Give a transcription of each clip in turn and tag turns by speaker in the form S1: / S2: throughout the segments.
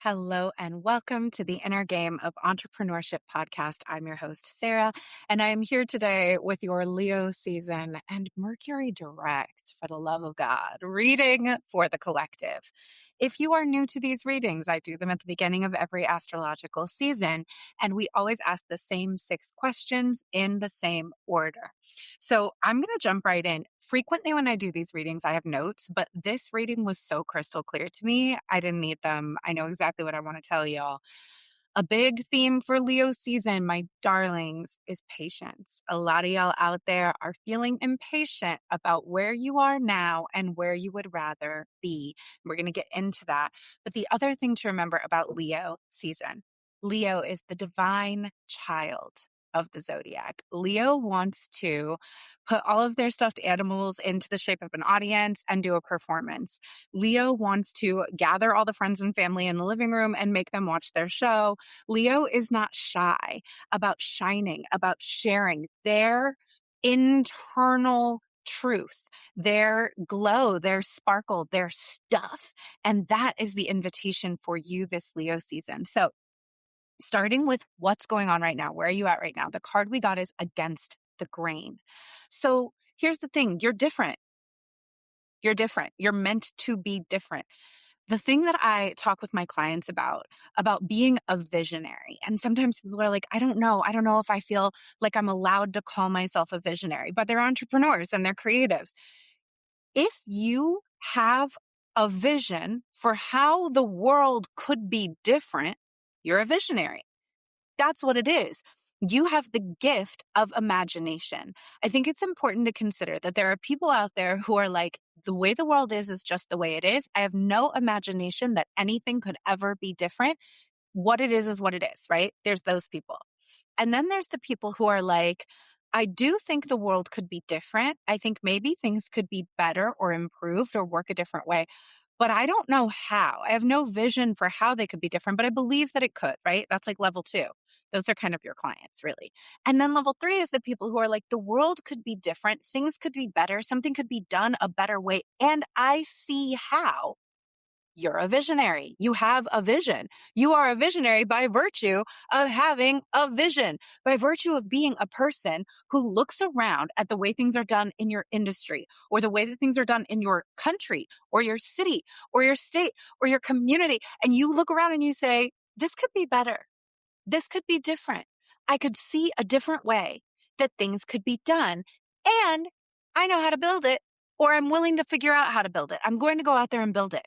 S1: Hello and welcome to the Inner Game of Entrepreneurship podcast. I'm your host, Sarah, and I am here today with your Leo season and Mercury direct, for the love of God, reading for the collective. If you are new to these readings, I do them at the beginning of every astrological season, and we always ask the same 6 questions in the same order. So I'm going to jump right in. Frequently when I do these readings, I have notes, but this reading was so crystal clear to me. I didn't need them. I know exactly what I want to tell y'all. A big theme for Leo season, my darlings, is patience. A lot of y'all out there are feeling impatient about where you are now and where you would rather be. We're going to get into that. But the other thing to remember about Leo season, Leo is the divine child of the zodiac. Leo wants to put all of their stuffed animals into the shape of an audience and do a performance. Leo wants to gather all the friends and family in the living room and make them watch their show. Leo is not shy about shining, about sharing their internal truth, their glow, their sparkle, their stuff. And that is the invitation for you this Leo season. So starting with what's going on right now, where are you at right now? The card we got is against the grain. So here's the thing. You're different. You're different. You're meant to be different. The thing that I talk with my clients about being a visionary. And sometimes people are like, I don't know if I feel like I'm allowed to call myself a visionary, but they're entrepreneurs and they're creatives. If you have a vision for how the world could be different, you're a visionary. That's what it is. You have the gift of imagination. I think it's important to consider that there are people out there who are like, the way the world is just the way it is. I have no imagination that anything could ever be different. What it is what it is, right? There's those people. And then there's the people who are like, I do think the world could be different. I think maybe things could be better or improved or work a different way. But I don't know how. I have no vision for how they could be different, but I believe that it could, right? That's like level 2. Those are kind of your clients, really. And then level 3 is the people who are like, the world could be different. Things could be better. Something could be done a better way. And I see how. You're a visionary. You have a vision. You are a visionary by virtue of having a vision, by virtue of being a person who looks around at the way things are done in your industry or the way that things are done in your country or your city or your state or your community. And you look around and you say, this could be better. This could be different. I could see a different way that things could be done. And I know how to build it, or I'm willing to figure out how to build it. I'm going to go out there and build it.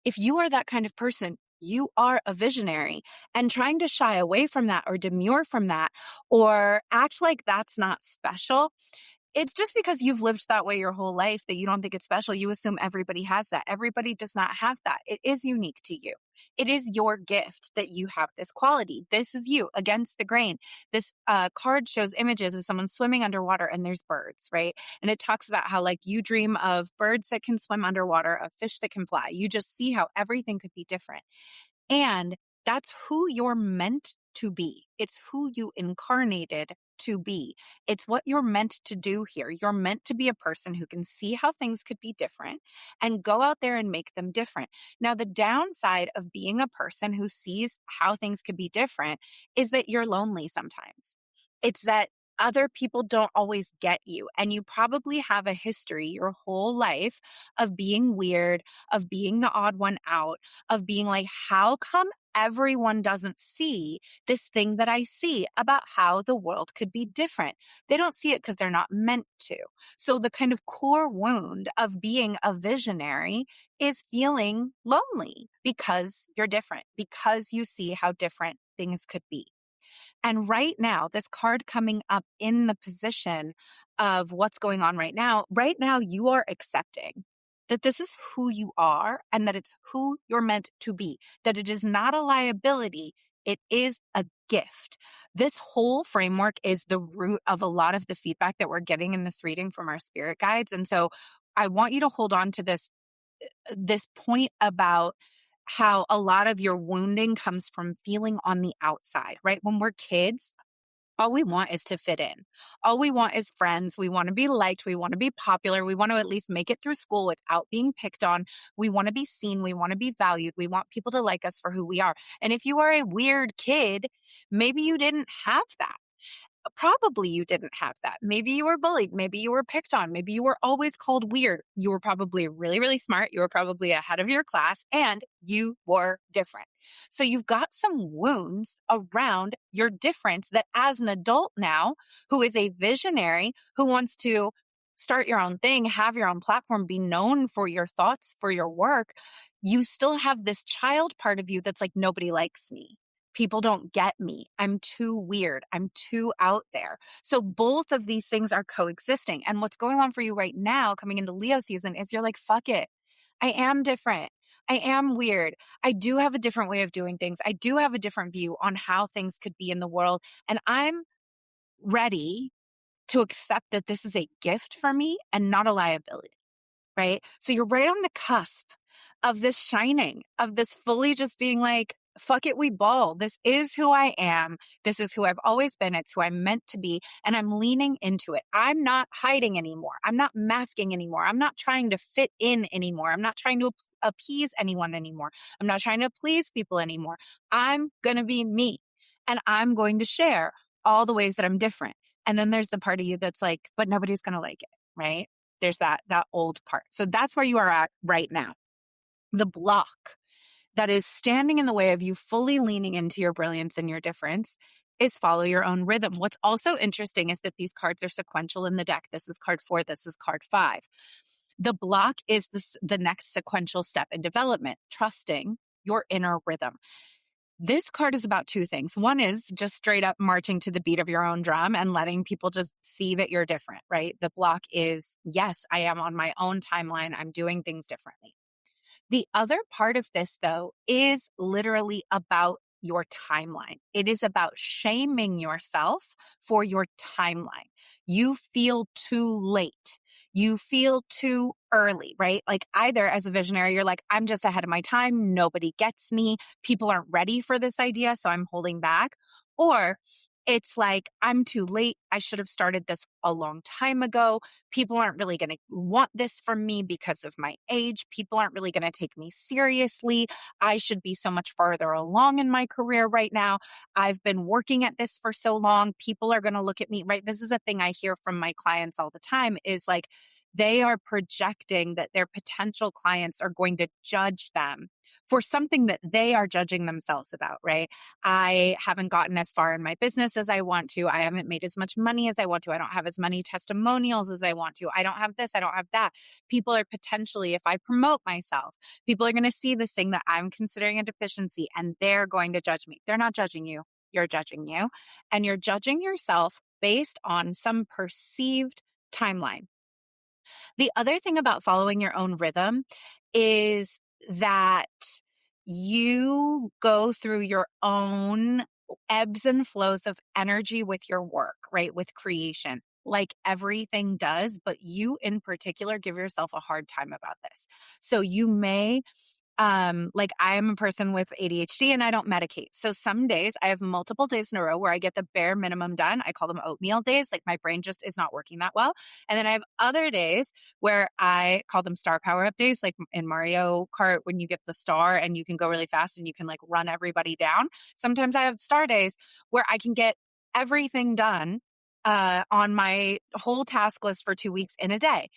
S1: If you are that kind of person, you are a visionary, and trying to shy away from that or demur from that or act like that's not special, it's just because you've lived that way your whole life that you don't think it's special. You assume everybody has that. Everybody does not have that. It is unique to you. It is your gift that you have this quality. This is you against the grain. This card shows images of someone swimming underwater and there's birds, right? And it talks about how like you dream of birds that can swim underwater, of fish that can fly. You just see how everything could be different. And that's who you're meant to be. It's who you incarnated to be. It's what you're meant to do here. You're meant to be a person who can see how things could be different and go out there and make them different. Now, the downside of being a person who sees how things could be different is that you're lonely sometimes. It's that other people don't always get you. And you probably have a history your whole life of being weird, of being the odd one out, of being like, how come everyone doesn't see this thing that I see about how the world could be different? They don't see it because they're not meant to. So the kind of core wound of being a visionary is feeling lonely because you're different, because you see how different things could be. And right now, this card coming up in the position of what's going on right now you are accepting that this is who you are and that it's who you're meant to be, that it is not a liability. It is a gift. This whole framework is the root of a lot of the feedback that we're getting in this reading from our spirit guides. And so I want you to hold on to this point about how a lot of your wounding comes from feeling on the outside, right? When we're kids, All we want is to fit in. All we want is friends. We want to be liked. We want to be popular. We want to at least make it through school without being picked on. We want to be seen. We want to be valued. We want people to like us for who we are. And if you are a weird kid, maybe you didn't have that. Probably you didn't have that. Maybe you were bullied. Maybe you were picked on. Maybe you were always called weird. You were probably really, really smart. You were probably ahead of your class and you were different. So you've got some wounds around your difference that as an adult now, who is a visionary, who wants to start your own thing, have your own platform, be known for your thoughts, for your work, you still have this child part of you that's like, nobody likes me. People don't get me. I'm too weird. I'm too out there. So both of these things are coexisting. And what's going on for you right now coming into Leo season is you're like, fuck it. I am different. I am weird. I do have a different way of doing things. I do have a different view on how things could be in the world. And I'm ready to accept that this is a gift for me and not a liability. Right? So you're right on the cusp of this shining, of this fully just being like, fuck it, we ball. This is who I am. This is who I've always been. It's who I'm meant to be. And I'm leaning into it. I'm not hiding anymore. I'm not masking anymore. I'm not trying to fit in anymore. I'm not trying to appease anyone anymore. I'm not trying to please people anymore. I'm going to be me. And I'm going to share all the ways that I'm different. And then there's the part of you that's like, but nobody's going to like it. Right? There's that old part. So that's where you are at right now. The block that is standing in the way of you fully leaning into your brilliance and your difference is follow your own rhythm. What's also interesting is that these cards are sequential in the deck. This is card 4. This is card 5. The block is the next sequential step in development, trusting your inner rhythm. This card is about two things. One is just straight up marching to the beat of your own drum and letting people just see that you're different, right? The block is, yes, I am on my own timeline. I'm doing things differently. The other part of this, though, is literally about your timeline. It is about shaming yourself for your timeline. You feel too late. You feel too early, right? Like either as a visionary, you're like, I'm just ahead of my time. Nobody gets me. People aren't ready for this idea, so I'm holding back. Or it's like, I'm too late. I should have started this a long time ago. People aren't really going to want this from me because of my age. People aren't really going to take me seriously. I should be so much farther along in my career right now. I've been working at this for so long. People are going to look at me, right? This is a thing I hear from my clients all the time is like, they are projecting that their potential clients are going to judge them for something that they are judging themselves about, right? I haven't gotten as far in my business as I want to. I haven't made as much money as I want to. I don't have as many testimonials as I want to. I don't have this. I don't have that. People are potentially, if I promote myself, people are going to see this thing that I'm considering a deficiency and they're going to judge me. They're not judging you. You're judging you. And you're judging yourself based on some perceived timeline. The other thing about following your own rhythm is that you go through your own ebbs and flows of energy with your work, right? With creation, like everything does, but you in particular give yourself a hard time about this. So you may like I am a person with ADHD and I don't medicate. So some days I have multiple days in a row where I get the bare minimum done. I call them oatmeal days. Like my brain just is not working that well. And then I have other days where I call them star power up days, like in Mario Kart, when you get the star and you can go really fast and you can like run everybody down. Sometimes I have star days where I can get everything done on my whole task list for 2 weeks in a day.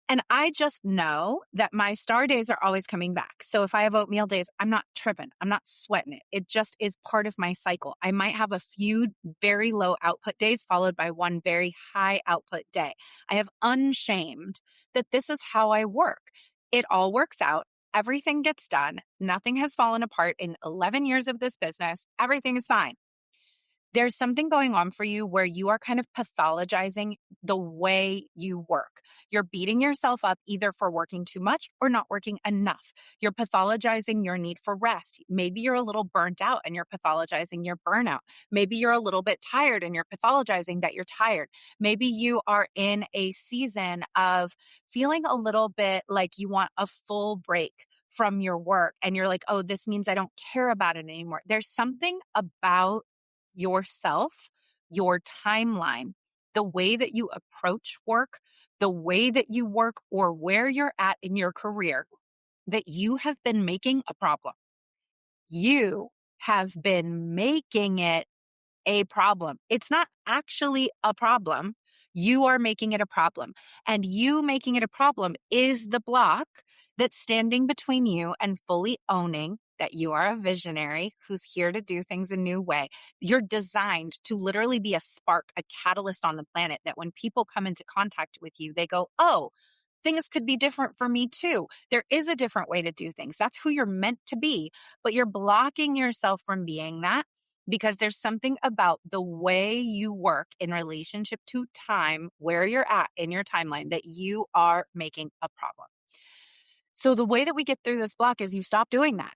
S1: And I just know that my star days are always coming back. So if I have oatmeal days, I'm not tripping. I'm not sweating it. It just is part of my cycle. I might have a few very low output days followed by one very high output day. I have unshamed that this is how I work. It all works out. Everything gets done. Nothing has fallen apart in 11 years of this business. Everything is fine. There's something going on for you where you are kind of pathologizing the way you work. You're beating yourself up either for working too much or not working enough. You're pathologizing your need for rest. Maybe you're a little burnt out and you're pathologizing your burnout. Maybe you're a little bit tired and you're pathologizing that you're tired. Maybe you are in a season of feeling a little bit like you want a full break from your work and you're like, oh, this means I don't care about it anymore. There's something about yourself your timeline, the way that you approach work, the way that you work, or where you're at in your career, that you have been making a problem. You have been making it a problem. It's not actually a problem. You are making it a problem. And you making it a problem is the block that's standing between you and fully owning that you are a visionary who's here to do things a new way. You're designed to literally be a spark, a catalyst on the planet that when people come into contact with you, they go, oh, things could be different for me too. There is a different way to do things. That's who you're meant to be, but you're blocking yourself from being that because there's something about the way you work in relationship to time, where you're at in your timeline, that you are making a problem. So the way that we get through this block is you stop doing that.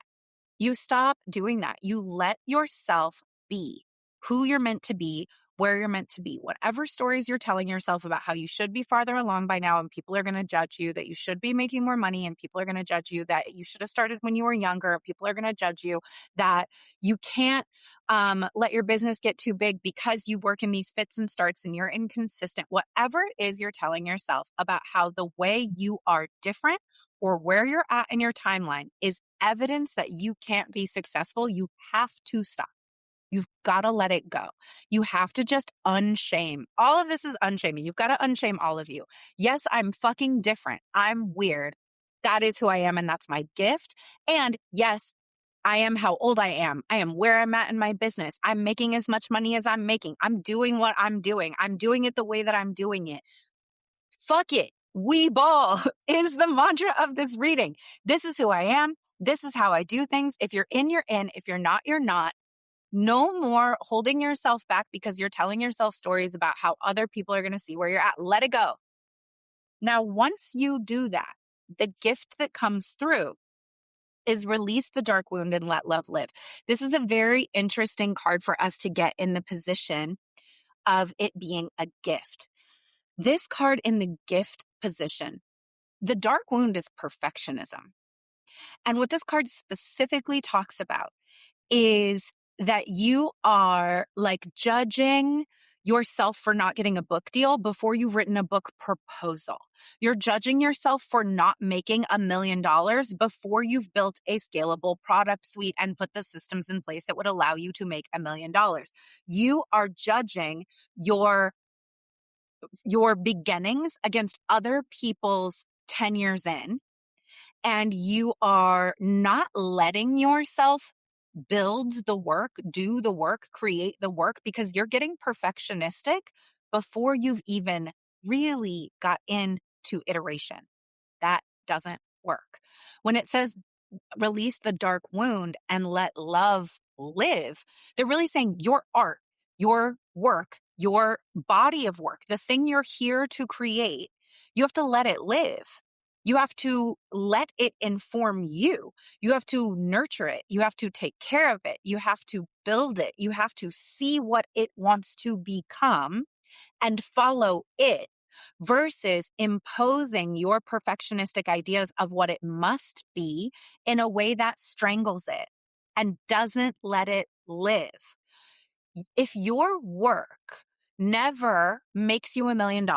S1: You stop doing that. You let yourself be who you're meant to be, where you're meant to be. Whatever stories you're telling yourself about how you should be farther along by now and people are going to judge you, that you should be making more money and people are going to judge you, that you should have started when you were younger and people are going to judge you, that you can't let your business get too big because you work in these fits and starts and you're inconsistent. Whatever it is you're telling yourself about how the way you are different or where you're at in your timeline is evidence that you can't be successful, you have to stop. You've got to let it go. You have to just unshame. All of this is unshaming. You've got to unshame all of you. Yes, I'm fucking different. I'm weird. That is who I am and that's my gift. And yes, I am how old I am. I am where I'm at in my business. I'm making as much money as I'm making. I'm doing what I'm doing. I'm doing it the way that I'm doing it. Fuck it. We ball is the mantra of this reading. This is who I am. This is how I do things. If you're in, you're in. If you're not, you're not. No more holding yourself back because you're telling yourself stories about how other people are going to see where you're at. Let it go. Now, once you do that, the gift that comes through is release the dark wound and let love live. This is a very interesting card for us to get in the position of it being a gift. This card in the gift position, the dark wound is perfectionism. And what this card specifically talks about is that you are like judging yourself for not getting a book deal before you've written a book proposal. You're judging yourself for not making $1 million before you've built a scalable product suite and put the systems in place that would allow you to make $1 million. You are judging your beginnings against other people's 10 years in, and you are not letting yourself build the work, do the work, create the work, because you're getting perfectionistic before you've even really got into iteration. That doesn't work. When it says release the dark wound and let love live, they're really saying your art, your work, your body of work, the thing you're here to create, you have to let it live. You have to let it inform you. You have to nurture it. You have to take care of it. You have to build it. You have to see what it wants to become and follow it versus imposing your perfectionistic ideas of what it must be in a way that strangles it and doesn't let it live. If your work never makes you $1 million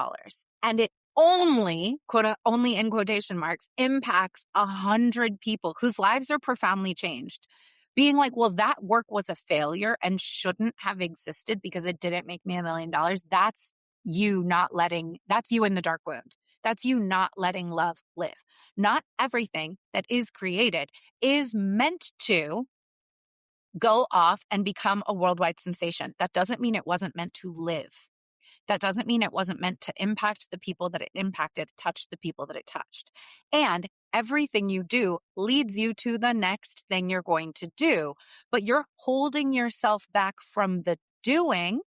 S1: and it only, only in quotation marks, impacts 100 people whose lives are profoundly changed, being like, well, that work was a failure and shouldn't have existed because it didn't make me $1 million. That's you that's you in the dark wound. That's you not letting love live. Not everything that is created is meant to go off and become a worldwide sensation. That doesn't mean it wasn't meant to live. That doesn't mean it wasn't meant to impact the people that it impacted, touch the people that it touched. And everything you do leads you to the next thing you're going to do, but you're holding yourself back from the doing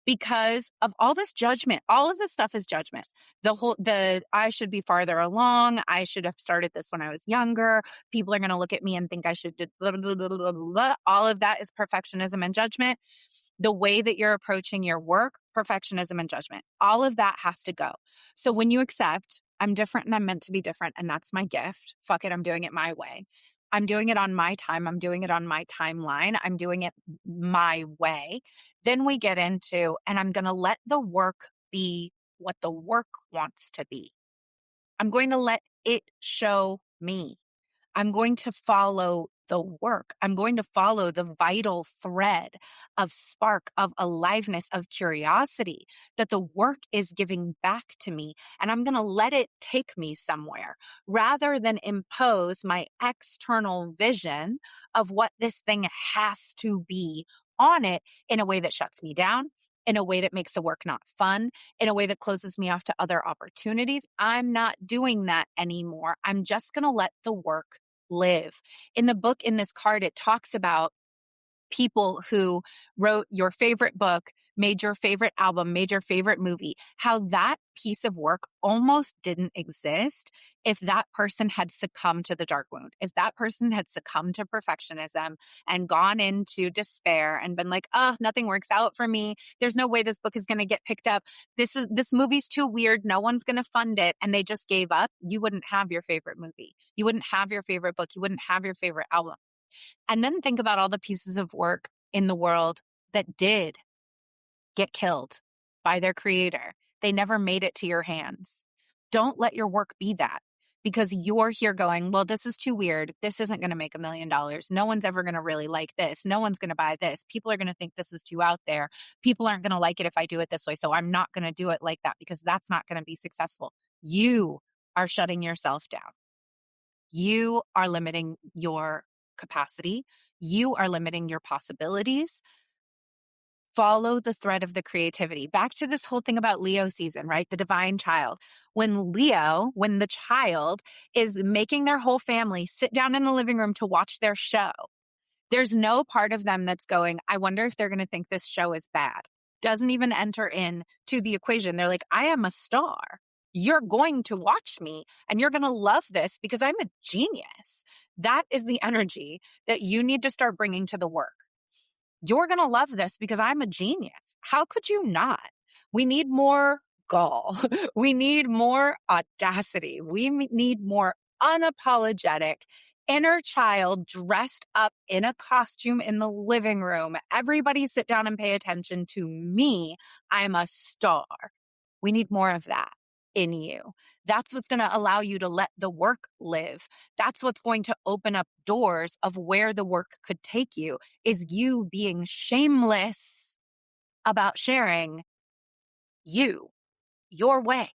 S1: because of all this judgment. All of this stuff is judgment. I should be farther along. I should have started this when I was younger. People are going to look at me and think I should do blah, blah, blah, blah, blah, blah. All of that is perfectionism and judgment. The way that you're approaching your work, perfectionism and judgment, all of that has to go. So when you accept, I'm different and I'm meant to be different, and that's my gift. Fuck it, I'm doing it my way. I'm doing it on my time. I'm doing it on my timeline. I'm doing it my way. Then we get into, and I'm going to let the work be what the work wants to be. I'm going to let it show me. I'm going to follow the work. I'm going to follow the vital thread of spark, of aliveness, of curiosity that the work is giving back to me. And I'm going to let it take me somewhere rather than impose my external vision of what this thing has to be on it in a way that shuts me down, in a way that makes the work not fun, in a way that closes me off to other opportunities. I'm not doing that anymore. I'm just going to let the work live. In the book, in this card, it talks about people who wrote your favorite book, made your favorite album, made your favorite movie, how that piece of work almost didn't exist if that person had succumbed to the dark wound, if that person had succumbed to perfectionism and gone into despair and been like, oh, nothing works out for me. There's no way this book is going to get picked up. This movie's too weird. No one's going to fund it. And they just gave up. You wouldn't have your favorite movie. You wouldn't have your favorite book. You wouldn't have your favorite album. And then think about all the pieces of work in the world that did get killed by their creator. They never made it to your hands. Don't let your work be that because you're here going, well, this is too weird. This isn't going to make $1 million. No one's ever going to really like this. No one's going to buy this. People are going to think this is too out there. People aren't going to like it if I do it this way. So I'm not going to do it like that because that's not going to be successful. You are shutting yourself down. You are limiting your capacity. You are limiting your possibilities. Follow the thread of the creativity. Back to this whole thing about Leo season, right? The divine child. When the child is making their whole family sit down in the living room to watch their show, there's no part of them that's going, I wonder if they're going to think this show is bad. Doesn't even enter in to the equation. They're like, I am a star. You're going to watch me and you're going to love this because I'm a genius. That is the energy that you need to start bringing to the work. You're going to love this because I'm a genius. How could you not? We need more gall. We need more audacity. We need more unapologetic inner child dressed up in a costume in the living room. Everybody sit down and pay attention to me. I'm a star. We need more of that in you. That's what's going to allow you to let the work live. That's what's going to open up doors of where the work could take you, is you being shameless about sharing you, your way.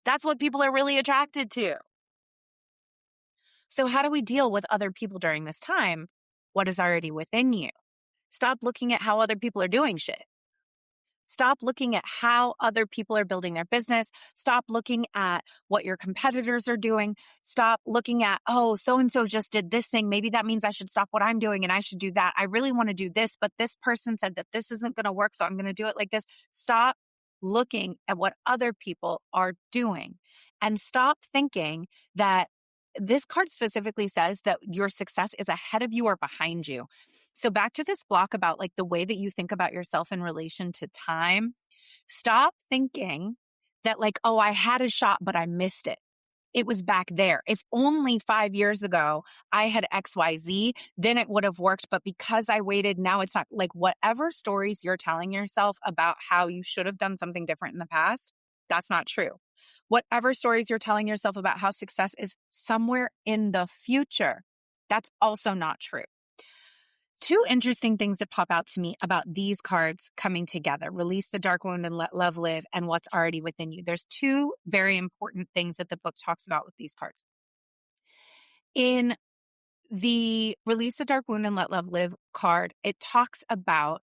S1: That's what people are really attracted to. So how do we deal with other people during this time? What is already within you? Stop looking at how other people are doing shit. Stop looking at how other people are building their business. Stop looking at what your competitors are doing. Stop looking at, oh, so-and-so just did this thing. Maybe that means I should stop what I'm doing and I should do that. I really want to do this, but this person said that this isn't going to work, so I'm going to do it like this. Stop looking at what other people are doing and stop thinking that this card specifically says that your success is ahead of you or behind you. So back to this block about like the way that you think about yourself in relation to time. Stop thinking that like, oh, I had a shot, but I missed it. It was back there. If only 5 years ago I had XYZ, then it would have worked. But because I waited, now it's not. Like whatever stories you're telling yourself about how you should have done something different in the past, that's not true. Whatever stories you're telling yourself about how success is somewhere in the future, that's also not true. Two interesting things that pop out to me about these cards coming together, release the dark wound and let love live, and what's already within you. There's two very important things that the book talks about with these cards. In the release the dark wound and let love live card, it talks about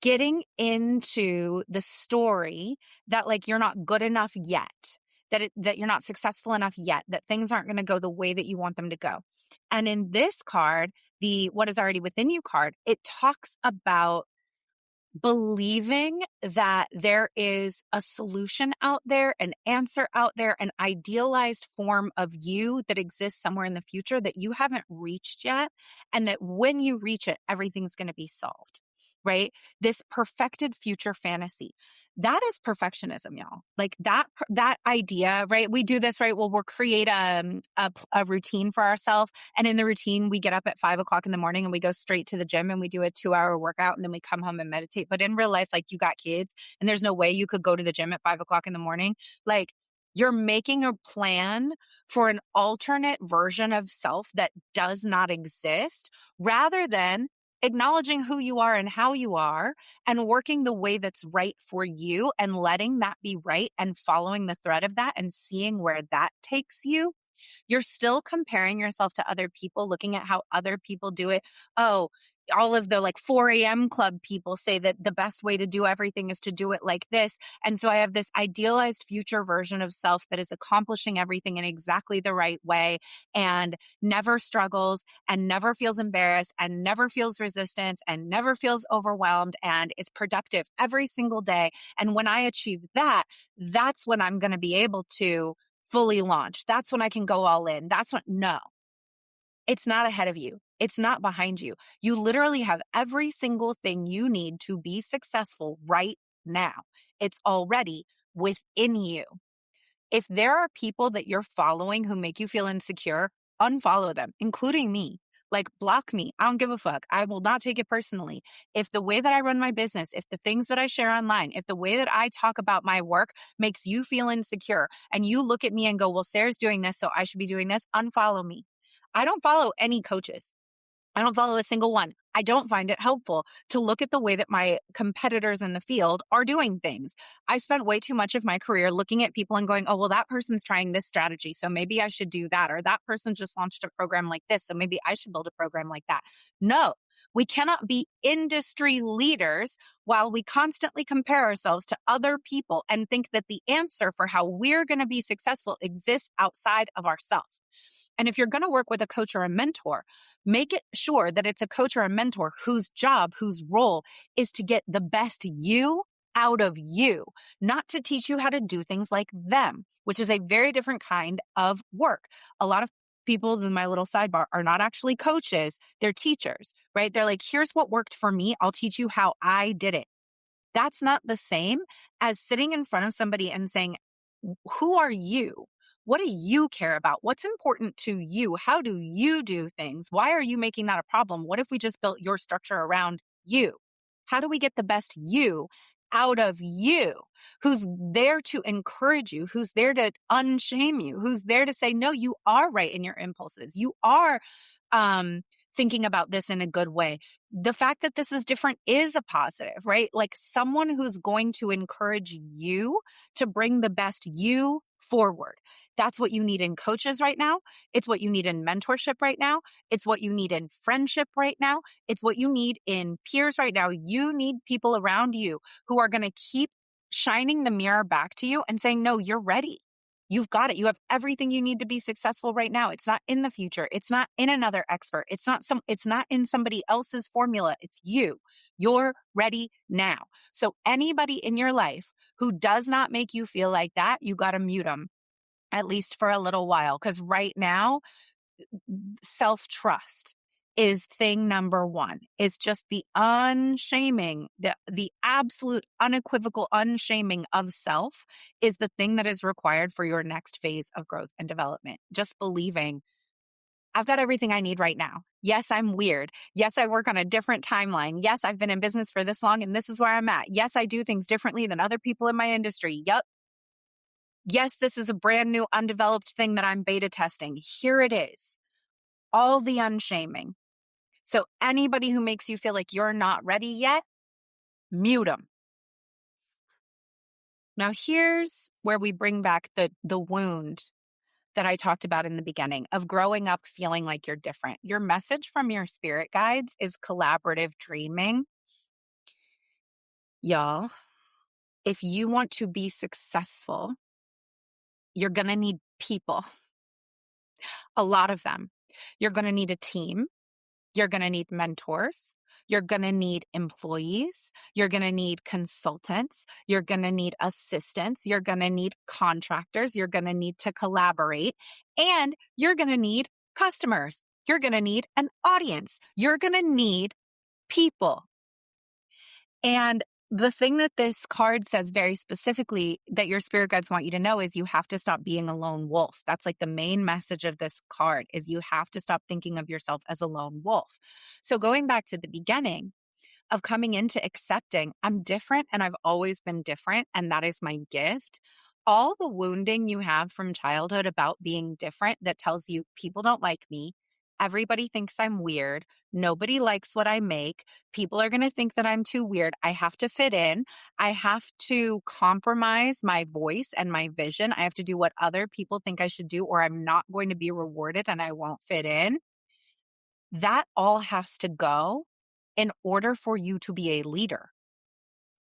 S1: getting into the story that like you're not good enough yet, that you're not successful enough yet, that things aren't going to go the way that you want them to go. And in this card, the what is already within you card, it talks about believing that there is a solution out there, an answer out there, an idealized form of you that exists somewhere in the future that you haven't reached yet. And that when you reach it, everything's going to be solved. right? This perfected future fantasy. That is perfectionism, y'all. Like that idea, right? We do this, right? Well, we'll create a routine for ourselves. And in the routine, we get up at 5 o'clock in the morning and we go straight to the gym and we do a 2-hour workout and then we come home and meditate. But in real life, like you got kids and there's no way you could go to the gym at 5 o'clock in the morning. Like you're making a plan for an alternate version of self that does not exist rather than acknowledging who you are and how you are and working the way that's right for you and letting that be right and following the thread of that and seeing where that takes you. You're still comparing yourself to other people, looking at how other people do it. Oh, all of the like 4 a.m. club people say that the best way to do everything is to do it like this. And so I have this idealized future version of self that is accomplishing everything in exactly the right way and never struggles and never feels embarrassed and never feels resistance and never feels overwhelmed and is productive every single day. And when I achieve that, that's when I'm going to be able to fully launch. That's when I can go all in. No, it's not ahead of you. It's not behind you. You literally have every single thing you need to be successful right now. It's already within you. If there are people that you're following who make you feel insecure, unfollow them, including me. Like block me. I don't give a fuck. I will not take it personally. If the way that I run my business, if the things that I share online, if the way that I talk about my work makes you feel insecure and you look at me and go, well, Sarah's doing this, so I should be doing this, unfollow me. I don't follow any coaches. I don't follow a single one. I don't find it helpful to look at the way that my competitors in the field are doing things. I spent way too much of my career looking at people and going, oh, well, that person's trying this strategy, so maybe I should do that. Or that person just launched a program like this, so maybe I should build a program like that. No, we cannot be industry leaders while we constantly compare ourselves to other people and think that the answer for how we're going to be successful exists outside of ourselves. And if you're going to work with a coach or a mentor, make it sure that it's a coach or a mentor whose job, whose role is to get the best you out of you, not to teach you how to do things like them, which is a very different kind of work. A lot of people in my little sidebar are not actually coaches. They're teachers, right? They're like, here's what worked for me. I'll teach you how I did it. That's not the same as sitting in front of somebody and saying, who are you? What do you care about? What's important to you? How do you do things? Why are you making that a problem? What if we just built your structure around you? How do we get the best you out of you? Who's there to encourage you? Who's there to unshame you? Who's there to say, no, you are right in your impulses. You are thinking about this in a good way. The fact that this is different is a positive, right? Like someone who's going to encourage you to bring the best you forward. That's what you need in coaches right now. It's what you need in mentorship right now. It's what you need in friendship right now. It's what you need in peers right now. You need people around you who are going to keep shining the mirror back to you and saying, no, you're ready. You've got it. You have everything you need to be successful right now. It's not in the future. It's not in another expert. It's not in somebody else's formula. It's you. You're ready now. So anybody in your life who does not make you feel like that, you got to mute them, at least for a little while. Because right now, self-trust is thing number one. It's just the unshaming, the absolute unequivocal unshaming of self is the thing that is required for your next phase of growth and development. Just believing I've got everything I need right now. Yes, I'm weird. Yes, I work on a different timeline. Yes, I've been in business for this long and this is where I'm at. Yes, I do things differently than other people in my industry. Yep. Yes, this is a brand new undeveloped thing that I'm beta testing. Here it is. All the unshaming. So anybody who makes you feel like you're not ready yet, mute them. Now here's where we bring back the wound that I talked about in the beginning of growing up feeling like you're different. Your message from your spirit guides is collaborative dreaming. Y'all, if you want to be successful, you're going to need people, a lot of them. You're going to need a team. You're going to need mentors. You're going to need employees. You're going to need consultants. You're going to need assistants. You're going to need contractors. You're going to need to collaborate. And you're going to need customers. You're going to need an audience. You're going to need people. And the thing that this card says very specifically that your spirit guides want you to know is you have to stop being a lone wolf. That's like the main message of this card is you have to stop thinking of yourself as a lone wolf. So going back to the beginning of coming into accepting, I'm different and I've always been different, and that is my gift. All the wounding you have from childhood about being different that tells you people don't like me, everybody thinks I'm weird, nobody likes what I make, people are going to think that I'm too weird, I have to fit in, I have to compromise my voice and my vision, I have to do what other people think I should do, or I'm not going to be rewarded and I won't fit in. That all has to go in order for you to be a leader.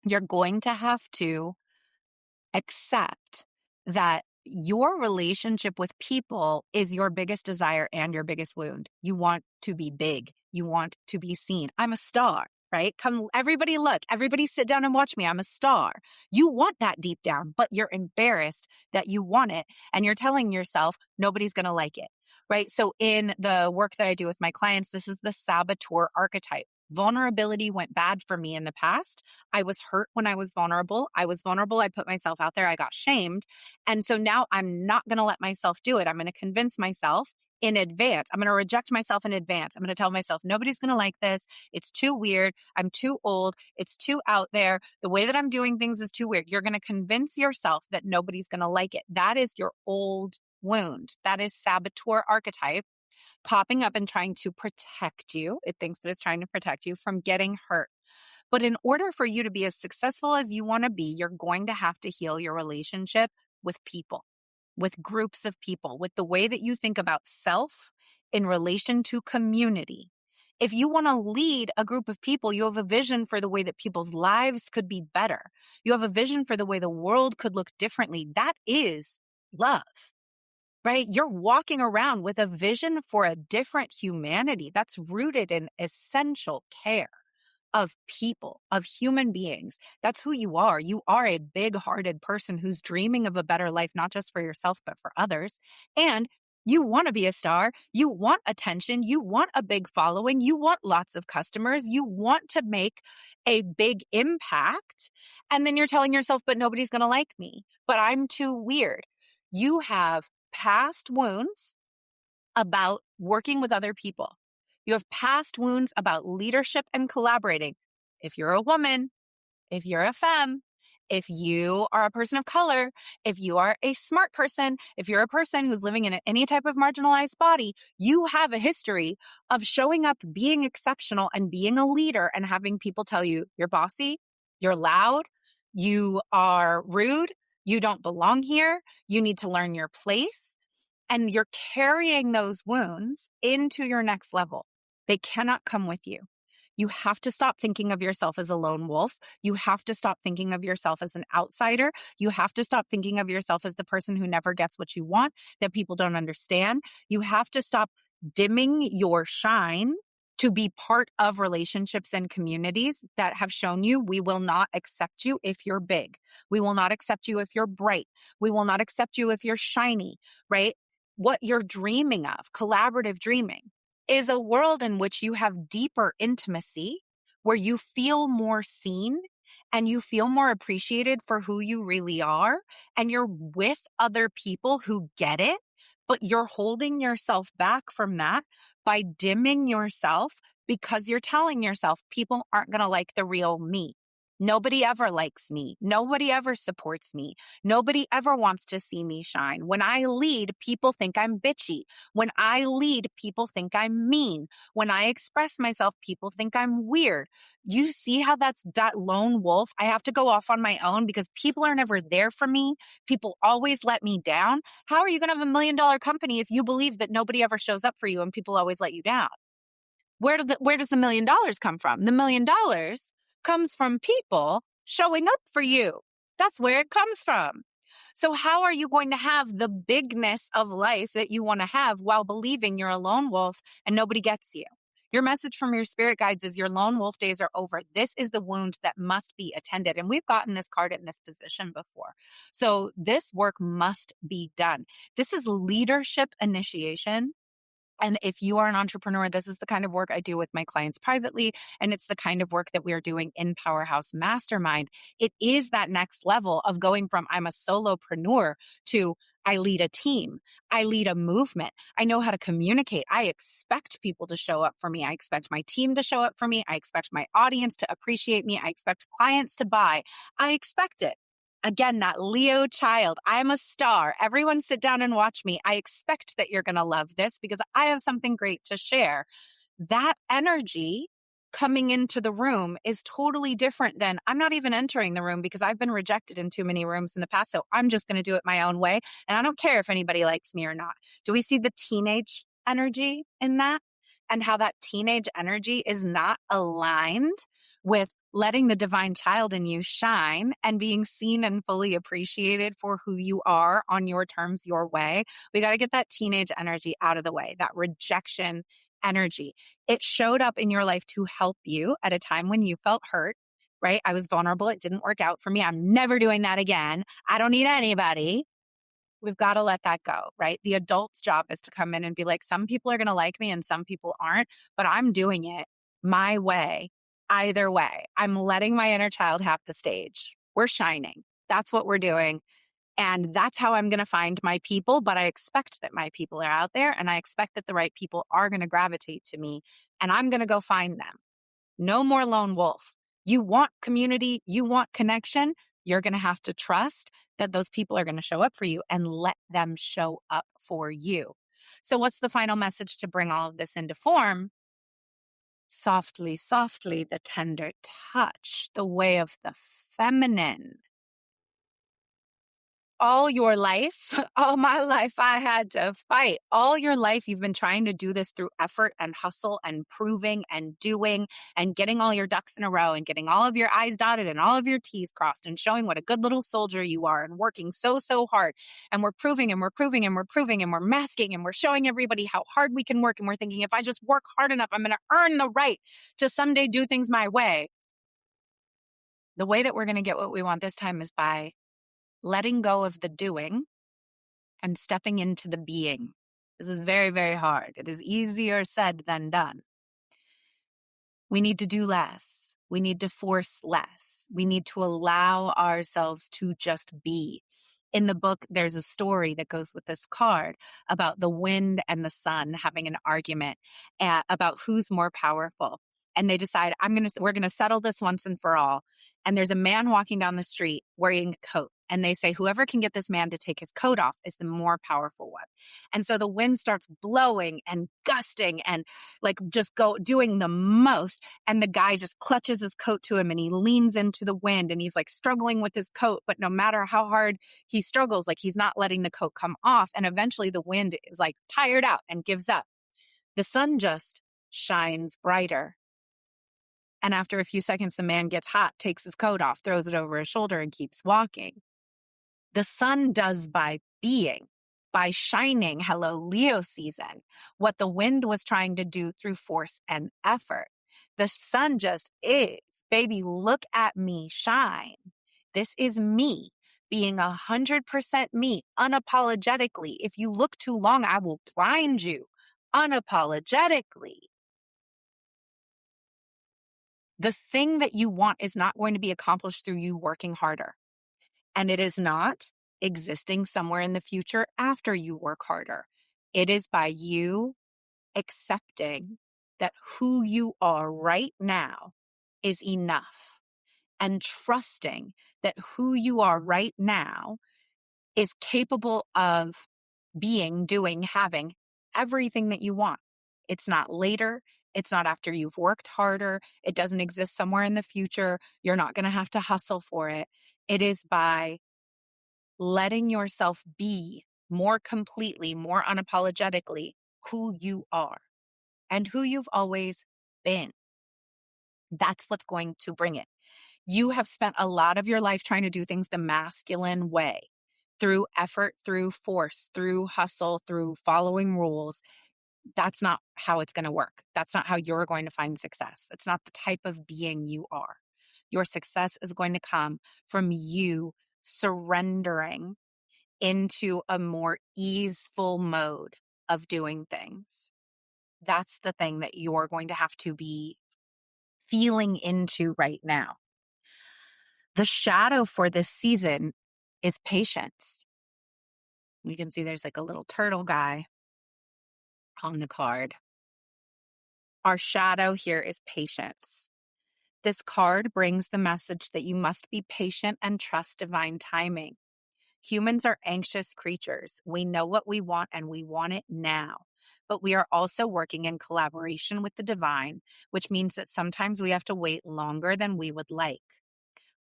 S1: You're going to have to accept that your relationship with people is your biggest desire and your biggest wound. You want to be big. You want to be seen. I'm a star, right? Come, everybody look, everybody sit down and watch me. I'm a star. You want that deep down, but you're embarrassed that you want it. And you're telling yourself, nobody's going to like it, right? So in the work that I do with my clients, this is the saboteur archetype. Vulnerability went bad for me in the past. I was hurt when I was vulnerable. I put myself out there. I got shamed. And so now I'm not going to let myself do it. I'm going to convince myself in advance. I'm going to reject myself in advance. I'm going to tell myself, nobody's going to like this. It's too weird. I'm too old. It's too out there. The way that I'm doing things is too weird. You're going to convince yourself that nobody's going to like it. That is your old wound. That is saboteur archetype popping up and trying to protect you. It thinks that it's trying to protect you from getting hurt. But in order for you to be as successful as you want to be, you're going to have to heal your relationship with people, with groups of people, with the way that you think about self in relation to community. If you want to lead a group of people, you have a vision for the way that people's lives could be better. You have a vision for the way the world could look differently. That is love. Right? You're walking around with a vision for a different humanity that's rooted in essential care of people, of human beings. That's who you are. You are a big-hearted person who's dreaming of a better life, not just for yourself, but for others. And you want to be a star. You want attention. You want a big following. You want lots of customers. You want to make a big impact. And then you're telling yourself, but nobody's going to like me. But I'm too weird. You have past wounds about working with other people. You have past wounds about leadership and collaborating. If you're a woman, if you're a femme, if you are a person of color, if you are a smart person, if you're a person who's living in any type of marginalized body, you have a history of showing up, being exceptional and being a leader and having people tell you you're bossy, you're loud, you are rude, you don't belong here, you need to learn your place. And you're carrying those wounds into your next level. They cannot come with you. You have to stop thinking of yourself as a lone wolf. You have to stop thinking of yourself as an outsider. You have to stop thinking of yourself as the person who never gets what you want, that people don't understand. You have to stop dimming your shine to be part of relationships and communities that have shown you we will not accept you if you're big. We will not accept you if you're bright. We will not accept you if you're shiny, right? What you're dreaming of, collaborative dreaming, is a world in which you have deeper intimacy, where you feel more seen and you feel more appreciated for who you really are. And you're with other people who get it, but you're holding yourself back from that by dimming yourself because you're telling yourself people aren't going to like the real me. Nobody ever likes me. Nobody ever supports me. Nobody ever wants to see me shine. When I lead, people think I'm bitchy. When I lead, people think I'm mean. When I express myself, people think I'm weird. You see how that's that lone wolf? I have to go off on my own because people are never there for me. People always let me down. How are you going to have $1 million company if you believe that nobody ever shows up for you and people always let you down? Where does the $1 million come from? The $1 million comes from people showing up for you. That's where it comes from. So how are you going to have the bigness of life that you want to have while believing you're a lone wolf and nobody gets you? Your message from your spirit guides is your lone wolf days are over. This is the wound that must be attended. And we've gotten this card in this position before. So this work must be done. This is leadership initiation And if you are an entrepreneur, this is the kind of work I do with my clients privately. And it's the kind of work that we are doing in Powerhouse Mastermind. It is that next level of going from I'm a solopreneur to I lead a team. I lead a movement. I know how to communicate. I expect people to show up for me. I expect my team to show up for me. I expect my audience to appreciate me. I expect clients to buy. I expect it. Again, that Leo child. I'm a star. Everyone sit down and watch me. I expect that you're going to love this because I have something great to share. That energy coming into the room is totally different than I'm not even entering the room because I've been rejected in too many rooms in the past. So I'm just going to do it my own way. And I don't care if anybody likes me or not. Do we see the teenage energy in that? And how that teenage energy is not aligned with letting the divine child in you shine and being seen and fully appreciated for who you are on your terms, your way. We got to get that teenage energy out of the way, that rejection energy. It showed up in your life to help you at a time when you felt hurt, right? I was vulnerable. It didn't work out for me. I'm never doing that again. I don't need anybody. We've got to let that go, right? The adult's job is to come in and be like, some people are going to like me and some people aren't, but I'm doing it my way. Either way, I'm letting my inner child have the stage. We're shining. That's what we're doing. And that's how I'm going to find my people. But I expect that my people are out there and I expect that the right people are going to gravitate to me and I'm going to go find them. No more lone wolf. You want community, you want connection. You're going to have to trust that those people are going to show up for you and let them show up for you. So, what's the final message to bring all of this into form? Softly, softly, the tender touch, the way of the feminine. All your life, all my life, I had to fight. All your life, you've been trying to do this through effort and hustle and proving and doing and getting all your ducks in a row and getting all of your I's dotted and all of your T's crossed and showing what a good little soldier you are and working so, so hard. And we're proving and we're proving and we're proving and we're masking and we're showing everybody how hard we can work. And we're thinking, if I just work hard enough, I'm going to earn the right to someday do things my way. The way that we're going to get what we want this time is by letting go of the doing and stepping into the being. This is very, very hard. It is easier said than done. We need to do less. We need to force less. We need to allow ourselves to just be. In the book, there's a story that goes with this card about the wind and the sun having an argument about who's more powerful. And they decide, we're going to settle this once and for all. And there's a man walking down the street wearing a coat. And they say, whoever can get this man to take his coat off is the more powerful one. And so the wind starts blowing and gusting and like just doing the most. And the guy just clutches his coat to him and he leans into the wind and he's like struggling with his coat. But no matter how hard he struggles, like he's not letting the coat come off. And eventually the wind is like tired out and gives up. The sun just shines brighter. And after a few seconds, the man gets hot, takes his coat off, throws it over his shoulder and keeps walking. The sun does by being, by shining, hello, Leo season, what the wind was trying to do through force and effort. The sun just is. Baby, look at me shine. This is me being 100% me, unapologetically. If you look too long, I will blind you unapologetically. The thing that you want is not going to be accomplished through you working harder. And it is not existing somewhere in the future after you work harder. It is by you accepting that who you are right now is enough and trusting that who you are right now is capable of being, doing, having everything that you want. It's not later. It's not after you've worked harder. It doesn't exist somewhere in the future. You're not going to have to hustle for it. It is by letting yourself be more completely, more unapologetically who you are and who you've always been. That's what's going to bring it. You have spent a lot of your life trying to do things the masculine way, through effort, through force, through hustle, through following rules. That's not how it's going to work. That's not how you're going to find success. It's not the type of being you are. Your success is going to come from you surrendering into a more easeful mode of doing things. That's the thing that you're going to have to be feeling into right now. The shadow for this season is patience. You can see there's like a little turtle guy on the card. Our shadow here is patience. This card brings the message that you must be patient and trust divine timing. Humans are anxious creatures. We know what we want and we want it now. But we are also working in collaboration with the divine, which means that sometimes we have to wait longer than we would like.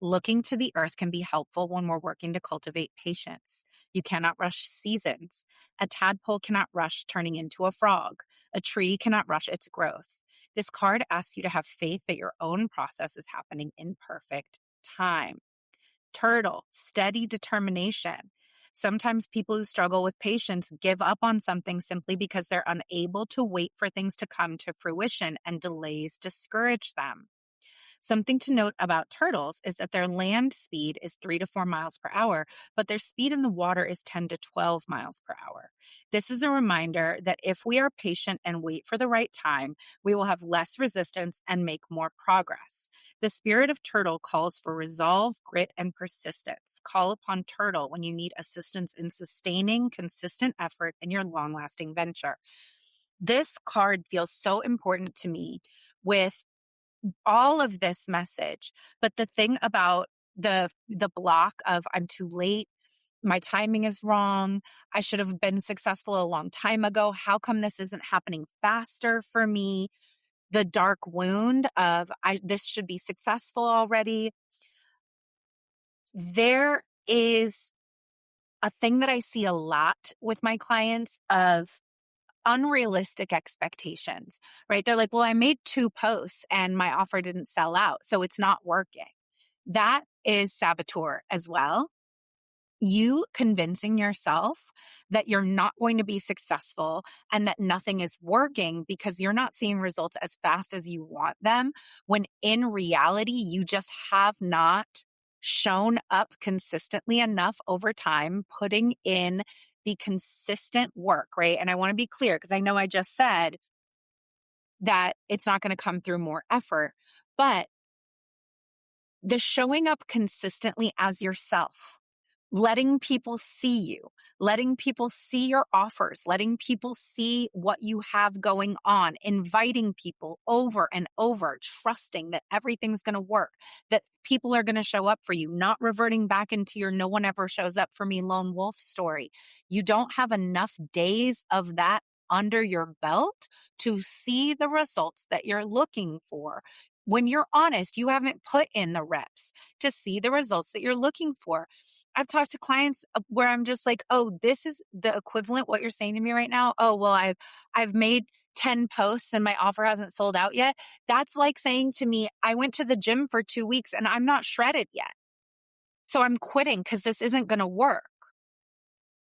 S1: Looking to the earth can be helpful when we're working to cultivate patience. You cannot rush seasons. A tadpole cannot rush turning into a frog. A tree cannot rush its growth. This card asks you to have faith that your own process is happening in perfect time. Turtle, steady determination. Sometimes people who struggle with patience give up on something simply because they're unable to wait for things to come to fruition, and delays discourage them. Something to note about turtles is that their land speed is 3 to 4 miles per hour, but their speed in the water is 10 to 12 miles per hour. This is a reminder that if we are patient and wait for the right time, we will have less resistance and make more progress. The spirit of turtle calls for resolve, grit, and persistence. Call upon turtle when you need assistance in sustaining consistent effort in your long-lasting venture. This card feels so important to me with all of this message. But the thing about the block of I'm too late, my timing is wrong, I should have been successful a long time ago, how come this isn't happening faster for me? The dark wound of this should be successful already. There is a thing that I see a lot with my clients of unrealistic expectations, right? They're like, well, I made 2 posts and my offer didn't sell out, so it's not working. That is saboteur as well. You convincing yourself that you're not going to be successful and that nothing is working because you're not seeing results as fast as you want them, when in reality, you just have not shown up consistently enough over time, putting in the consistent work, right? And I want to be clear because I know I just said that it's not going to come through more effort, but the showing up consistently as yourself, letting people see you, letting people see your offers, letting people see what you have going on, inviting people over and over, trusting that everything's going to work, that people are going to show up for you, not reverting back into your no one ever shows up for me lone wolf story. You don't have enough days of that under your belt to see the results that you're looking for. When you're honest, you haven't put in the reps to see the results that you're looking for. I've talked to clients where I'm just like, oh, this is the equivalent what you're saying to me right now. Oh, well, I've made 10 posts and my offer hasn't sold out yet. That's like saying to me, I went to the gym for 2 weeks and I'm not shredded yet. So I'm quitting because this isn't going to work.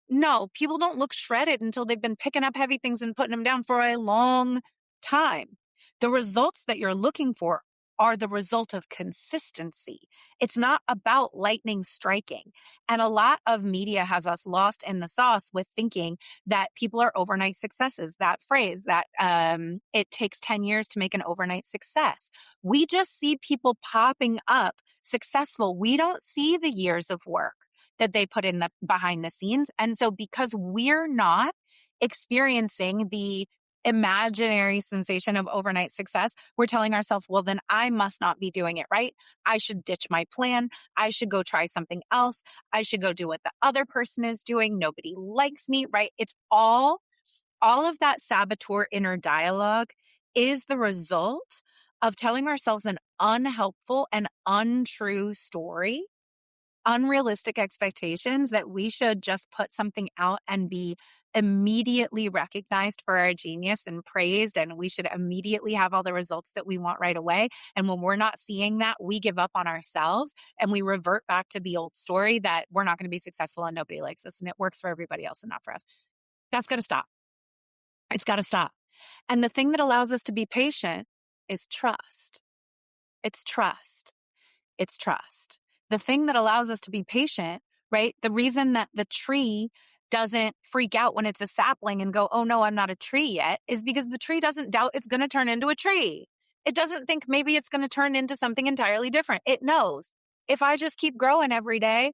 S1: No, people don't look shredded until they've been picking up heavy things and putting them down for a long time. The results that you're looking for are the result of consistency. It's not about lightning striking. And a lot of media has us lost in the sauce with thinking that people are overnight successes. That phrase that it takes 10 years to make an overnight success. We just see people popping up successful. We don't see the years of work that they put in the behind the scenes. And so because we're not experiencing the imaginary sensation of overnight success, we're telling ourselves, well, then I must not be doing it right. I should ditch my plan. I should go try something else. I should go do what the other person is doing. Nobody likes me, right? It's all of that saboteur inner dialogue is the result of telling ourselves an unhelpful and untrue story, unrealistic expectations that we should just put something out and be immediately recognized for our genius and praised, and we should immediately have all the results that we want right away. And when we're not seeing that, we give up on ourselves and we revert back to the old story that we're not going to be successful and nobody likes us and it works for everybody else and not for us. That's got to stop. It's got to stop. And the thing that allows us to be patient is trust. It's trust. It's trust. The thing that allows us to be patient, right? The reason that the tree doesn't freak out when it's a sapling and go, oh no, I'm not a tree yet, is because the tree doesn't doubt it's going to turn into a tree. It doesn't think maybe it's going to turn into something entirely different. It knows if I just keep growing every day,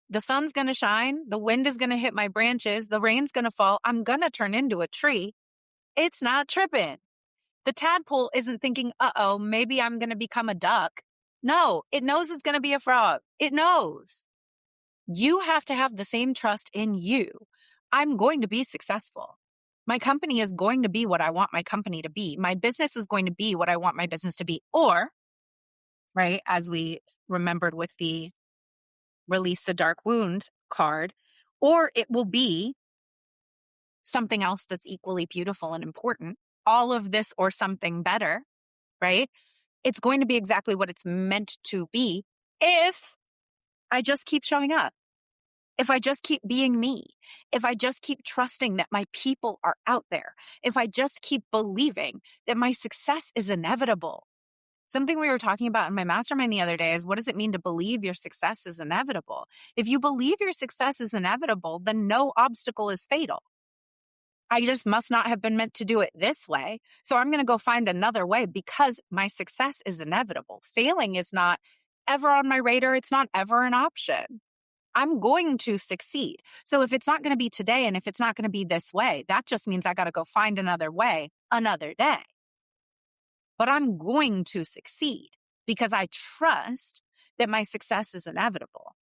S1: the sun's going to shine, the wind is going to hit my branches, the rain's going to fall, I'm going to turn into a tree. It's not tripping. The tadpole isn't thinking, uh-oh, maybe I'm going to become a duck. No, it knows it's going to be a frog. It knows. You have to have the same trust in you. I'm going to be successful. My company is going to be what I want my company to be. My business is going to be what I want my business to be. Or, right, as we remembered with the Release the Dark Wound card, or it will be something else that's equally beautiful and important. All of this or something better, right? It's going to be exactly what it's meant to be if I just keep showing up. If I just keep being me, if I just keep trusting that my people are out there, if I just keep believing that my success is inevitable. Something we were talking about in my mastermind the other day is, what does it mean to believe your success is inevitable? If you believe your success is inevitable, then no obstacle is fatal. I just must not have been meant to do it this way. So I'm going to go find another way because my success is inevitable. Failing is not ever on my radar. It's not ever an option. I'm going to succeed. So if it's not going to be today and if it's not going to be this way, that just means I got to go find another way another day. But I'm going to succeed because I trust that my success is inevitable.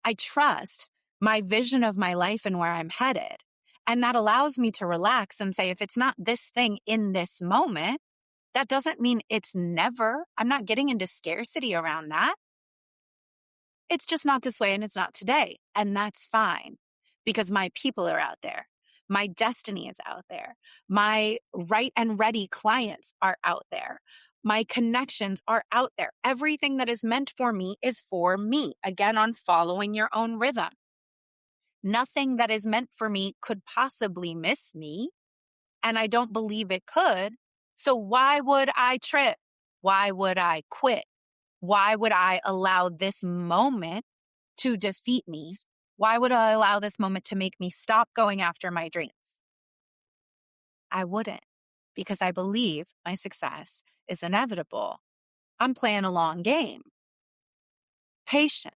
S1: I trust my vision of my life and where I'm headed. And that allows me to relax and say, if it's not this thing in this moment, that doesn't mean it's never. I'm not getting into scarcity around that. It's just not this way and it's not today. And that's fine because my people are out there. My destiny is out there. My right and ready clients are out there. My connections are out there. Everything that is meant for me is for me. Again, on following your own rhythm. Nothing that is meant for me could possibly miss me. And I don't believe it could. So why would I trip? Why would I quit? Why would I allow this moment to defeat me? Why would I allow this moment to make me stop going after my dreams? I wouldn't, because I believe my success is inevitable. I'm playing a long game. Patience.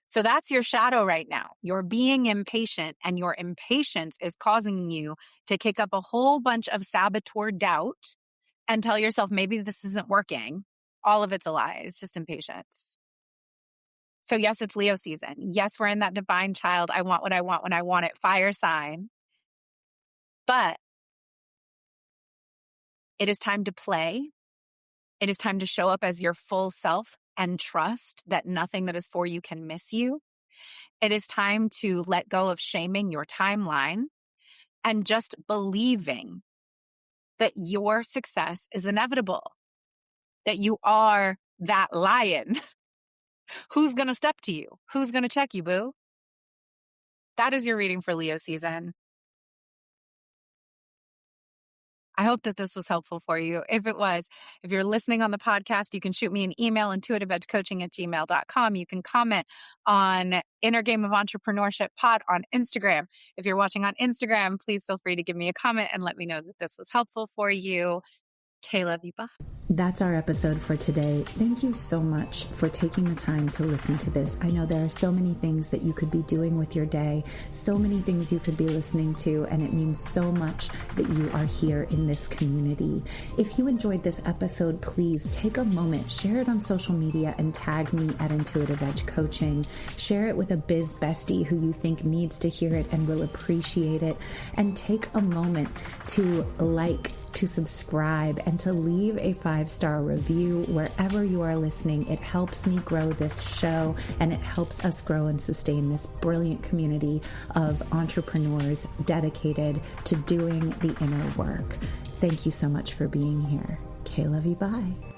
S1: So that's your shadow right now. You're being impatient, and your impatience is causing you to kick up a whole bunch of saboteur doubt and tell yourself, maybe this isn't working. All of it's a lie. It's just impatience. So yes, it's Leo season. Yes, we're in that divine child. I want what I want when I want it. Fire sign. But it is time to play. It is time to show up as your full self and trust that nothing that is for you can miss you. It is time to let go of shaming your timeline and just believing that your success is inevitable, that you are that lion. Who's going to step to you? Who's going to check you, boo? That is your reading for Leo season. I hope that this was helpful for you. If it was, if you're listening on the podcast, you can shoot me an email, intuitiveedgecoaching@gmail.com. You can comment on Inner Game of Entrepreneurship Pod on Instagram. If you're watching on Instagram, please feel free to give me a comment and let me know that this was helpful for you. Okay, love you. Bye.
S2: That's our episode for today. Thank you so much for taking the time to listen to this. I know there are so many things that you could be doing with your day, so many things you could be listening to, and it means so much that you are here in this community. If you enjoyed this episode, please take a moment, share it on social media, and tag me at Intuitive Edge Coaching. Share it with a biz bestie who you think needs to hear it and will appreciate it. And take a moment to to subscribe, and to leave a 5-star review wherever you are listening. It helps me grow this show, and it helps us grow and sustain this brilliant community of entrepreneurs dedicated to doing the inner work. Thank you so much for being here. Okay, love you. Bye.